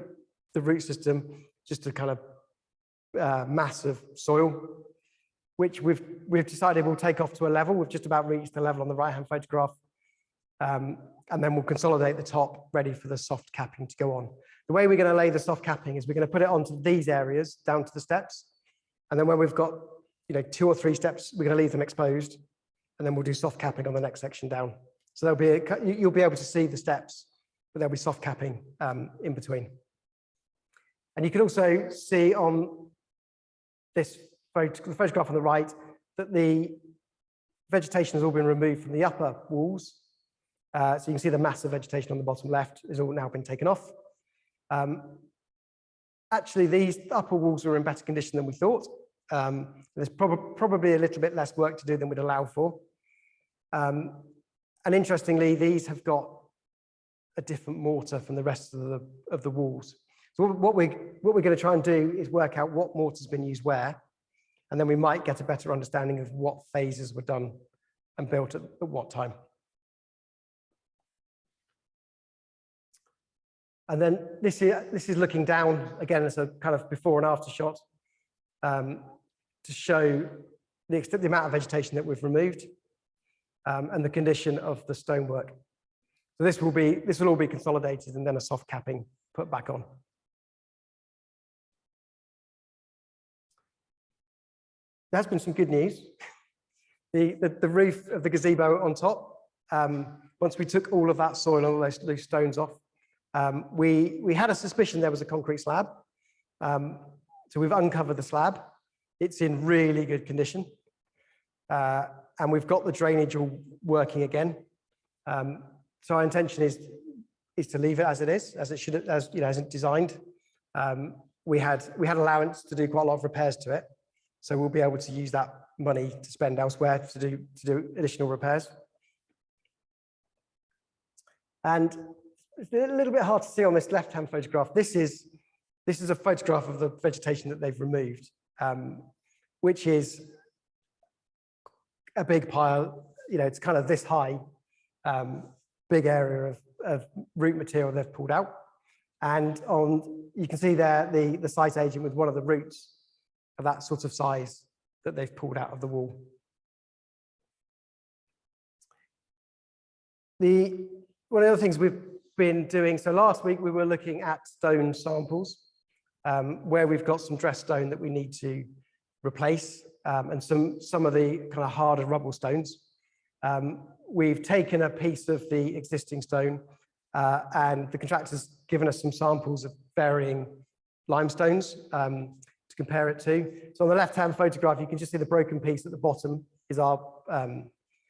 the root system, just a kind of mass of soil, which we've decided we'll take off to a level. We've just about reached the level on the right-hand photograph. And then we'll consolidate the top, ready for the soft capping to go on. The way we're going to lay the soft capping is we're going to put it onto these areas down to the steps. And then when we've got 2 or 3 steps, we're going to leave them exposed. And then we'll do soft capping on the next section down. So you'll be able to see the steps, but there'll be soft capping in between. And you can also see on this the photograph on the right that the vegetation has all been removed from the upper walls. So you can see the massive vegetation on the bottom left has all now been taken off. Actually, these upper walls are in better condition than we thought. There's probably a little bit less work to do than we'd allow for. And interestingly, these have got a different mortar from the rest of the walls. So what we're going to try and do is work out what mortar's been used where, and then we might get a better understanding of what phases were done and built at what time. And then this is looking down again as a kind of before and after shot to show the amount of vegetation that we've removed and the condition of the stonework. So this will all be consolidated and then a soft capping put back on. There has been some good news. The roof of the gazebo on top, once we took all of that soil and all those loose stones off, we had a suspicion there was a concrete slab. So we've uncovered the slab. It's in really good condition. And we've got the drainage all working again. So our intention is to leave it as it is, as it's designed. We had allowance to do quite a lot of repairs to it. So we'll be able to use that money to spend elsewhere to do additional repairs. And it's a little bit hard to see on this left-hand photograph. This is a photograph of the vegetation that they've removed, which is a big pile. It's kind of this high, big area of root material they've pulled out. And you can see there the site agent with one of the roots of that sort of size that they've pulled out of the wall. One of the things we've been doing, so last week we were looking at stone samples where we've got some dressed stone that we need to replace and some of the kind of harder rubble stones. We've taken a piece of the existing stone and the contractor's given us some samples of varying limestones to compare it to. So on the left-hand photograph, you can just see the broken piece at the bottom is our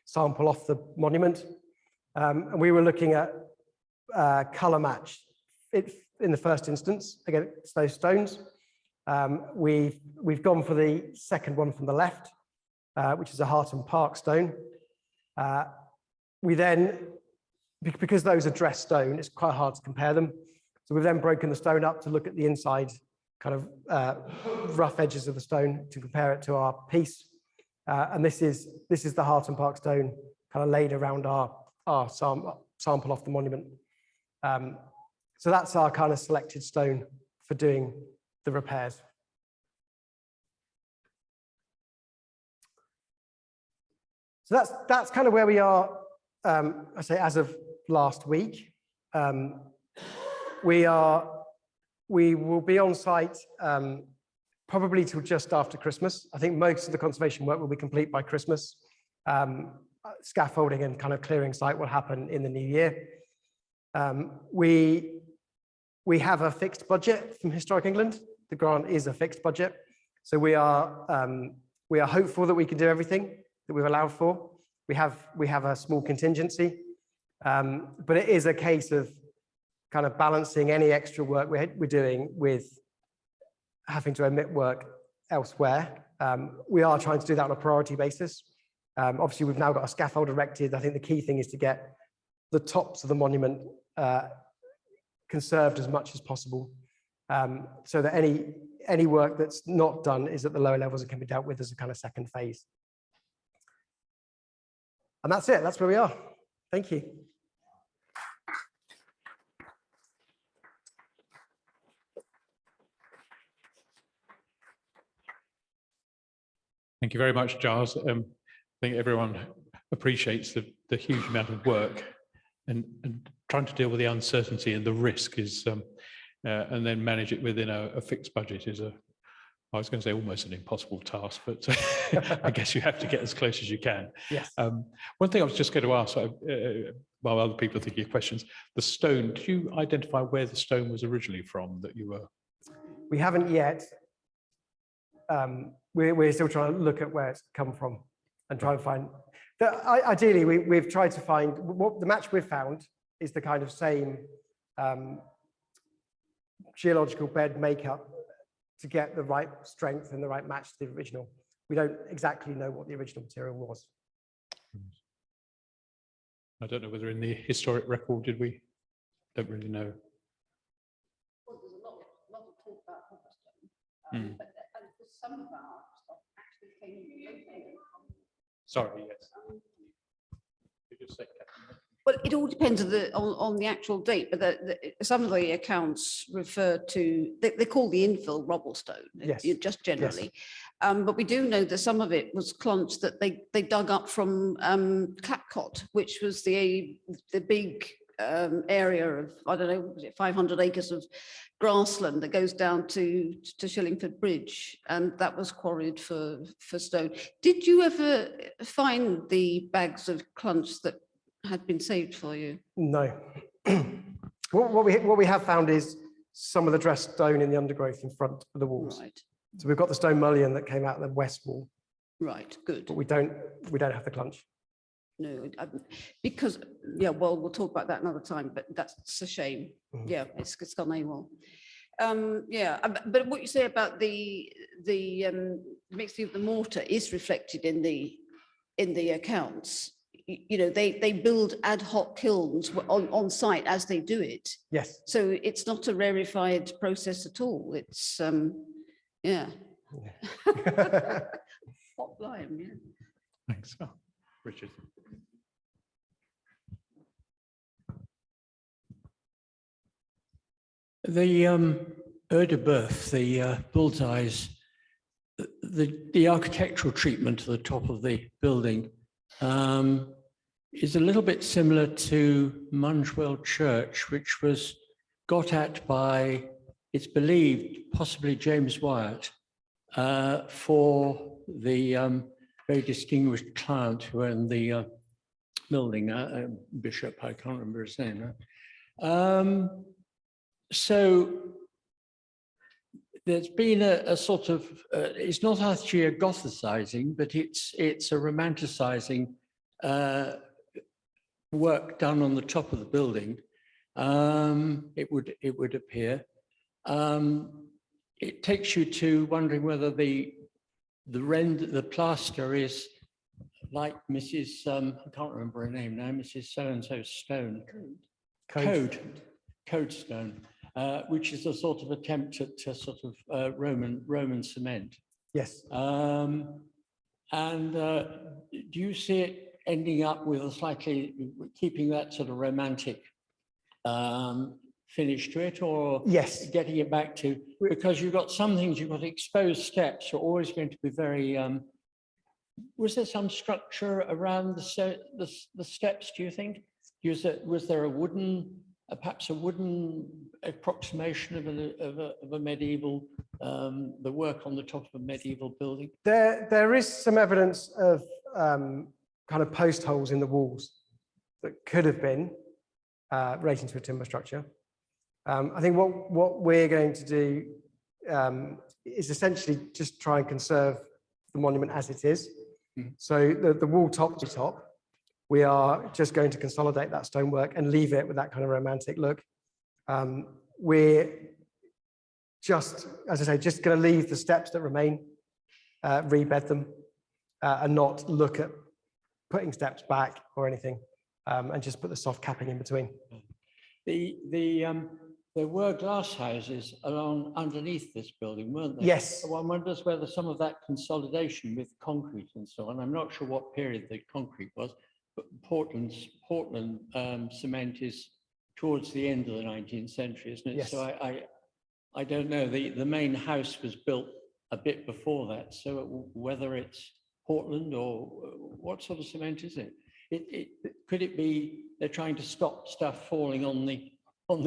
sample off the monument. And we were looking at colour match in the first instance against those stones. We've gone for the second one from the left, which is a Harton Park stone. We then, because those are dressed stone, it's quite hard to compare them. So we've then broken the stone up to look at the inside kind of rough edges of the stone to compare it to our piece. And this is the Harton Park stone kind of laid around our sample off the monument. So that's our kind of selected stone for doing the repairs. So that's kind of where we are, I say, as of last week. We will be on site probably till just after Christmas. I think most of the conservation work will be complete by Christmas. Scaffolding and kind of clearing site will happen in the new year. We have a fixed budget from Historic England. The grant is a fixed budget. So we are hopeful that we can do everything that we've allowed for. We have a small contingency, but it is a case of kind of balancing any extra work we're doing with having to omit work elsewhere. We are trying to do that on a priority basis. Obviously, we've now got a scaffold erected. I think the key thing is to get the tops of the monument conserved as much as possible, so that any work that's not done is at the lower levels and can be dealt with as a kind of second phase. And that's it. That's where we are. Thank you. Thank you very much, Giles. I think everyone appreciates the huge amount of work and trying to deal with the uncertainty and the risk is, and then manage it within a fixed budget is I was going to say almost an impossible task, but I guess you have to get as close as you can. Yes. One thing I was just going to ask, while other people are thinking of questions, the stone, do you identify where the stone was originally from that you were? We haven't yet. We're still trying to look at where it's come from and try and find. Ideally, we've tried to find, what the match we've found is the kind of same geological bed makeup to get the right strength and the right match to the original. We don't exactly know what the original material was. I don't know whether in the historic record did we? Don't really know. Well, there's a lot of talk about Hopperstone, but some of our stuff actually came locally. Sorry, yes. You just say, Captain. Well, it all depends on the actual date, but some of the accounts refer to, they call the infill rubblestone, yes, just generally. Yes. But we do know that some of it was clunch that they dug up from Clapcott, which was the big area of, I don't know, was it 500 acres of grassland that goes down to Shillingford Bridge, and that was quarried for stone. Did you ever find the bags of clunch that had been saved for you? No. What we have found is some of the dressed stone in the undergrowth in front of the walls. Right. So we've got the stone mullion that came out of the west wall. Right, good. But we don't have the clunch. No, because, yeah, well, we'll talk about that another time, but that's a shame. Mm-hmm. Yeah, it's gone AWOL. Yeah, but what you say about the mixing of the mortar is reflected in the accounts. You know, they build ad hoc kilns on site as they do it. Yes. So it's not a rarefied process at all. It's yeah. Hot lime, yeah. Thanks, Richard. The Heure de Boeuf, the bullseyes, the architectural treatment at the top of the building is a little bit similar to Mungewell Church, which was got at by, it's believed, possibly James Wyatt, for the very distinguished client who owned the building, Bishop, I can't remember his name. So there's been a sort of, it's not actually a Gothicizing, but it's a romanticizing work done on the top of the building. It would appear. It takes you to wondering whether the plaster is like Mrs. I can't remember her name now, Mrs. So-and-so Stone. Code Stone. which is a sort of attempt at sort of Roman cement. Yes. Do you see it ending up with a slightly keeping that sort of romantic finish to it, or Yes. getting it back to, because you've got some things, you've got exposed steps are always going to be very. Was there some structure around the steps, do you think? Was there a wooden, perhaps a wooden approximation of a medieval, the work on the top of a medieval building? There is some evidence of kind of post holes in the walls that could have been relating to a timber structure. I think what we're going to do is essentially just try and conserve the monument as it is. So the wall top to top, we are just going to consolidate that stonework and leave it with that kind of romantic look. We're just, as I say, just going to leave the steps that remain, rebed them, and not look at putting steps back or anything, and just put the soft capping in between. There were glass houses along underneath this building, weren't there? Yes. One wonders whether some of that consolidation with concrete and so on, I'm not sure what period the concrete was, but Portland cement is towards the end of the 19th century, isn't it? Yes. So I don't know. The main house was built a bit before that. So whether it's Portland or what sort of cement is it? Could it be they're trying to stop stuff falling on the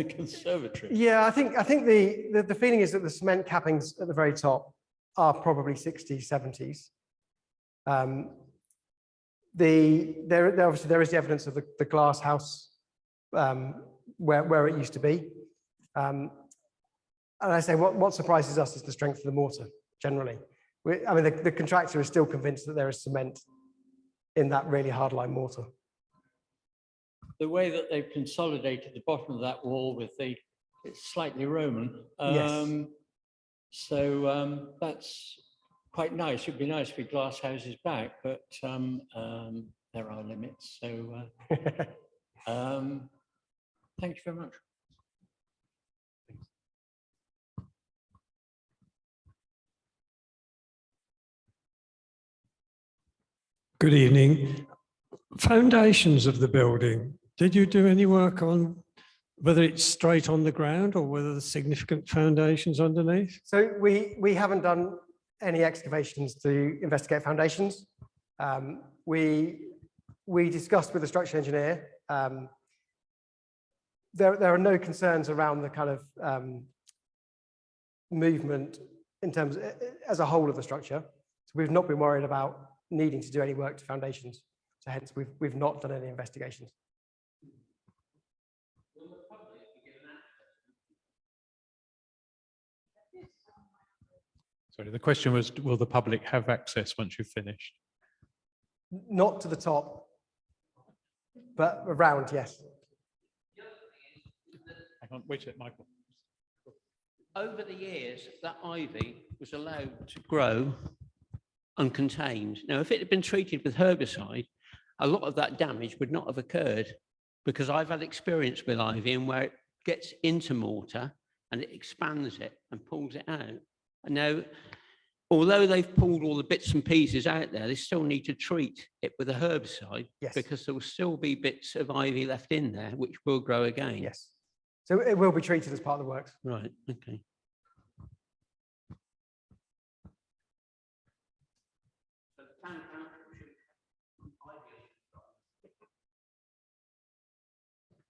conservatory? Yeah, I think the feeling is that the cement cappings at the very top are probably 60s, 70s. Obviously there is the evidence of the glass house where it used to be. And I say what surprises us is the strength of the mortar generally. I mean, the contractor is still convinced that there is cement in that really hardline mortar. The way that they've consolidated the bottom of that wall with it's slightly Roman. Yes. So that's quite nice. It'd be nice if we glass houses back, but there are limits. So thank you very much. Good evening. Foundations of the building. Did you do any work on whether it's straight on the ground or whether there's significant foundations underneath? So we haven't done any excavations to investigate foundations. We discussed with the structural engineer. There are no concerns around the kind of movement in terms as a whole of the structure. So we've not been worried about needing to do any work to foundations. So hence we've not done any investigations. Sorry, the question was, will the public have access once you've finished? Not to the top, but around, yes. Hang on, wait a minute, Michael. Over the years, that ivy was allowed to grow uncontained. Now, if it had been treated with herbicide, a lot of that damage would not have occurred, because I've had experience with ivy and where it gets into mortar and it expands it and pulls it out. And now, although they've pulled all the bits and pieces out there, they still need to treat it with a herbicide, Yes. because there will still be bits of ivy left in there, which will grow again. Yes. So it will be treated as part of the works. Right, okay.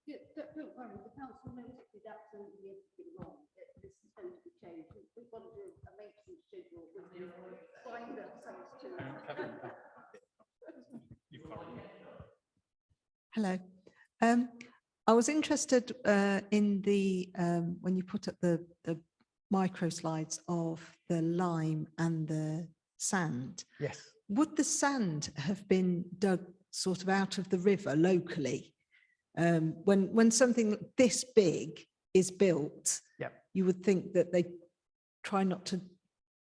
Yeah, don't worry, the council knows it did absolutely everything wrong. This is going to be changed. We've got to do a maintenance schedule with the find ourselves to. Hello. I was interested in the when you put up the micro slides of the lime and the sand. Yes. Would the sand have been dug sort of out of the river locally? When something this big is built, Yep. you would think that they try not to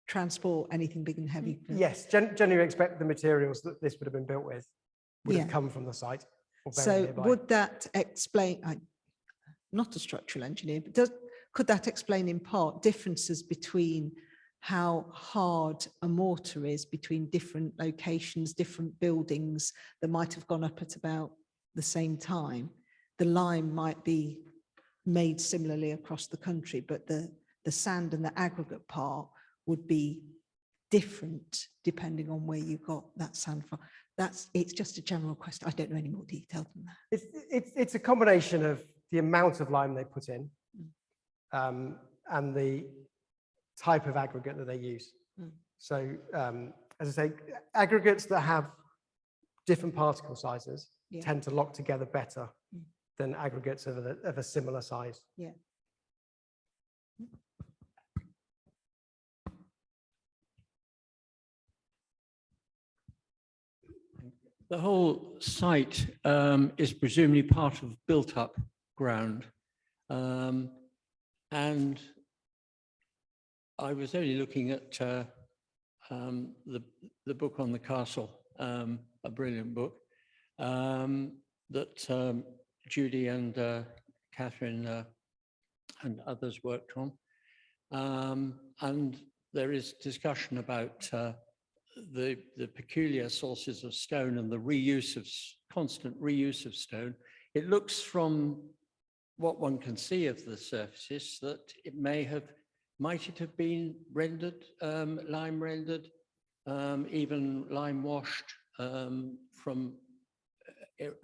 transport anything big and heavy. Yes, generally expect the materials that this would have been built with would have Yeah. come from the site. Or very So nearby. would that explain, I'm not a structural engineer, but could that explain in part differences between how hard a mortar is between different locations, different buildings that might have gone up at about the same time? The lime might be made similarly across the country, but the sand and the aggregate part would be different depending on where you got that sand from. It's just a general question. I don't know any more detail than that. It's a combination of the amount of lime they put in and the type of aggregate that they use. So as I say, aggregates that have different particle sizes tend to lock together better than aggregates of a similar size. Yeah. The whole site is presumably part of built-up ground. And I was only looking at the book on the castle, a brilliant book that Judy and Catherine and others worked on. And there is discussion about the peculiar sources of stone and the reuse of constant reuse of stone. It looks from what one can see of the surfaces that it might it have been rendered, lime rendered, even lime washed from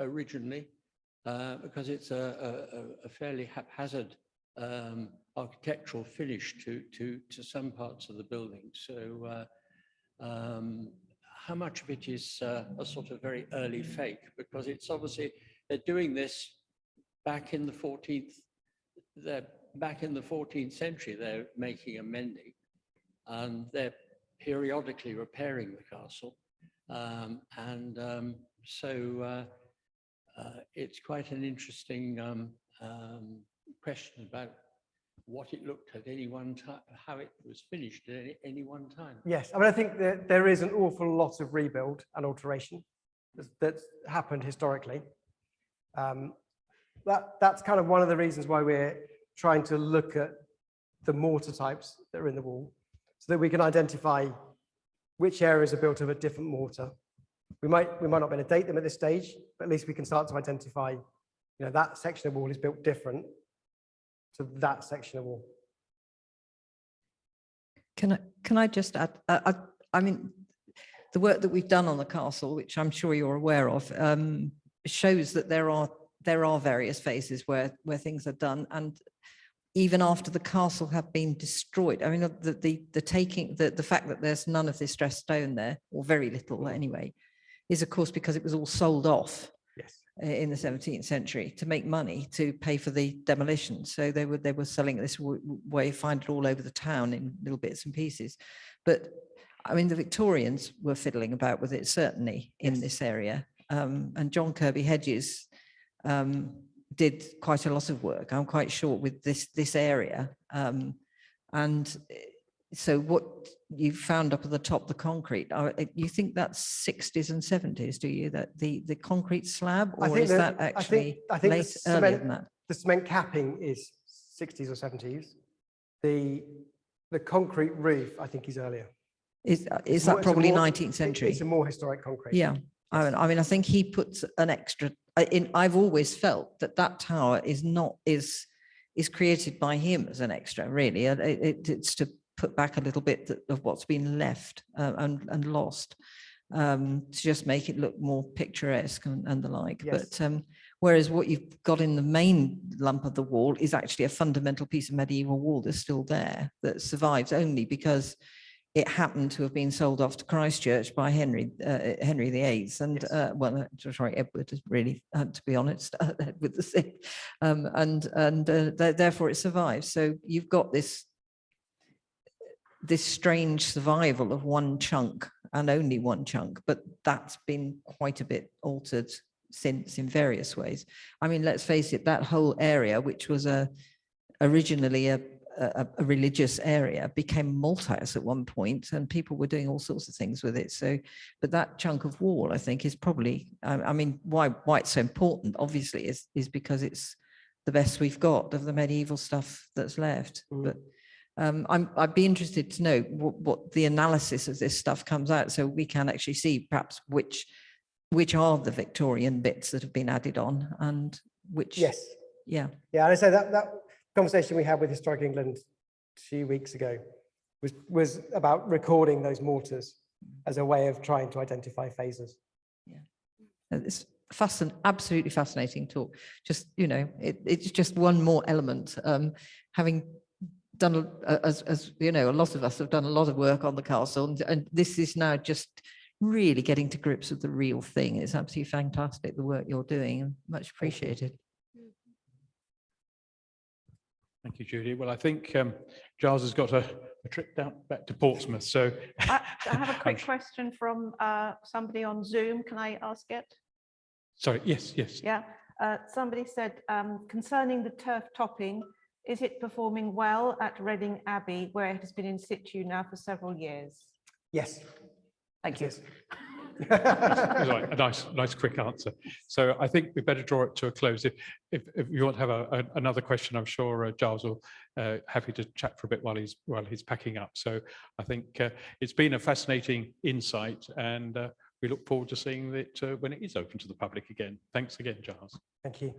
originally, because it's a fairly haphazard architectural finish to some parts of the building. So how much of it is a sort of very early fake? Because it's obviously, they're doing this back in the 14th, back in the 14th century, they're making and mending, and they're periodically repairing the castle. So it's quite an interesting question about what it looked at any one time, how it was finished at any one time. Yes, I mean, I think that there is an awful lot of rebuild and alteration that's happened historically. That's kind of one of the reasons why we're trying to look at the mortar types that are in the wall, so that we can identify which areas are built of a different mortar. We might not be able to date them at this stage, but at least we can start to identify, that section of wall is built different to that section of wall. Can I just add? I mean, the work that we've done on the castle, which I'm sure you're aware of, shows that there are various phases where things are done, and even after the castle have been destroyed. I mean, the fact that there's none of this dressed stone there, or very little anyway, is of course because it was all sold off. Yes. In the 17th century to make money to pay for the demolition. So they were selling it this way, find it all over the town in little bits and pieces. But I mean, the Victorians were fiddling about with it certainly in this area. And John Kirby Hedges did quite a lot of work, I'm quite sure, with this area. And so what you found up at the top, the concrete, you think that's 60s and 70s, do you? That the concrete slab, or is that actually earlier than that? The cement capping is 60s or 70s. The concrete roof, I think, is earlier. Is that probably 19th century? It's a more historic concrete. Yeah. Yes. I mean, I think he puts an extra in. I've always felt that tower is created by him as an extra, really. It's to put back a little bit of what's been left and lost, to just make it look more picturesque and the like. Yes. But whereas what you've got in the main lump of the wall is actually a fundamental piece of medieval wall that's still there, that survives only because it happened to have been sold off to Christchurch by Henry VIII, and yes. Well, sorry, Edward, really, to be honest, Edward VI, and therefore it survives. So you've got this strange survival of one chunk, and only one chunk, but that's been quite a bit altered since in various ways. I mean, let's face it, that whole area, which was originally a religious area, became Malthouse at one point, and people were doing all sorts of things with it. So, but that chunk of wall, I think, is probably, I mean, why it's so important, obviously, is because it's the best we've got of the medieval stuff that's left. But I'd be interested to know what the analysis of this stuff comes out, so we can actually see perhaps which are the Victorian bits that have been added on and which. Yes. Yeah. Yeah, and I say that conversation we had with Historic England 2 weeks ago was about recording those mortars as a way of trying to identify phases. Yeah, it's absolutely fascinating talk. Just, you know, it's just one more element. Having done, as you know, a lot of us have done a lot of work on the castle, and this is now just really getting to grips with the real thing. It's absolutely fantastic, the work you're doing, and much appreciated. Thank you, Judy. Well, I think Giles has got a trip down back to Portsmouth. So I have a quick question from somebody on Zoom. Can I ask it? sorry, yes. Yeah. Somebody said concerning the turf topping, is it performing well at Reading Abbey, where it has been in situ now for several years? Yes. Thank you. Right, a nice quick answer. So I think we better draw it to a close. If you want to have another question, I'm sure Giles will happy to chat for a bit while he's packing up. So I think it's been a fascinating insight, and we look forward to seeing it when it is open to the public again. Thanks again, Giles. Thank you.